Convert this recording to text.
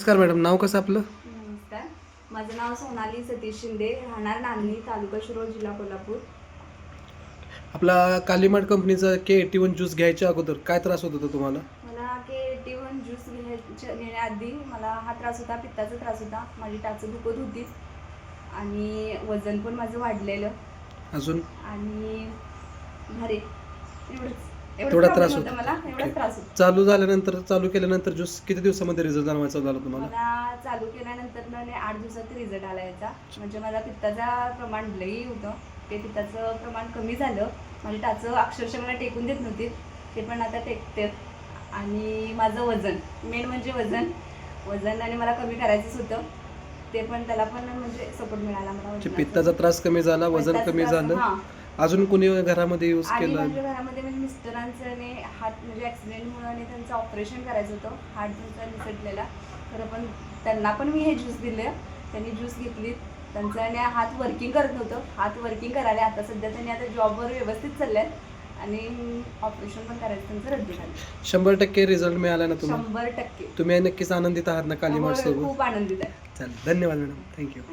नमस्कार मॅडम, नाव कसं आपलं? नमस्कार, माझं नाव सोनाली सतीश शिंदे, राहणार नांदणी, तालुका शिरोळ, जिल्हा कोल्हापूर. आपला कालीमार्ट कंपनीचा K81 ज्यूस घ्यायच्या अगोदर काय त्रास होत होता तुम्हाला? मला K81 ज्यूस घेण्याआधी मला हा त्रास होता, पित्ताचा त्रास होता, माझी टाचं दुखत होती आणि वजन पण माझं वाढलेलं अजून आणि घरी एवढंच तेवढा त्रास problem होता मला, ओके. एवढाच त्रास होता. चालू केल्यानंतर ज्यूस किती दिवसामध्ये रिझल्ट जाणवायचा झाला तुम्हाला? मला चालू केल्यानंतर 8 दिवसात रिझल्ट आला याचा. म्हणजे माझा पित्ताचा प्रमाण लई होतं, ते पित्ताचं प्रमाण कमी झालं. माझी टाचं अक्षरशः मला टेकून देत नव्हती, ते पण आता टेकतात. आणि माझं वजन, मेन म्हणजे वजन आणि मला कमी करायचंच होतं, ते पण त्याला पण म्हणजे सपोर्ट मिळाला मला. म्हणजे पित्ताचा त्रास कमी झाला, वजन कमी झालं. हां. अजून कोणी घरामध्ये यूज आणि केलं? माझ्या घरामध्ये म्हणजे मिस्टरांचं हात म्हणजे ॲक्सिडेंटमुळे आणि त्यांचं ऑपरेशन करायचं होतं, हार्ट त्यांचा निसटलेला. खरं पण त्यांना पण मी हे ज्यूस दिलं, त्यांनी ज्यूस घेतली. त्यांचं आणि हात वर्किंग करत नव्हतं, हात वर्किंग करायला. आता सध्या त्यांनी आता जॉबवर व्यवस्थित चालले आहेत आणि ऑपरेशन पण करायचं त्यांचं रद्द झालं. 100% रिझल्ट मिळाला ना तुम्हाला? 100%. तुम्ही नक्कीच आनंदित आहात ना कालीमार्ट होय, सोबत? खूप आनंदित आहे. चालेल, धन्यवाद मॅडम, थँक्यू.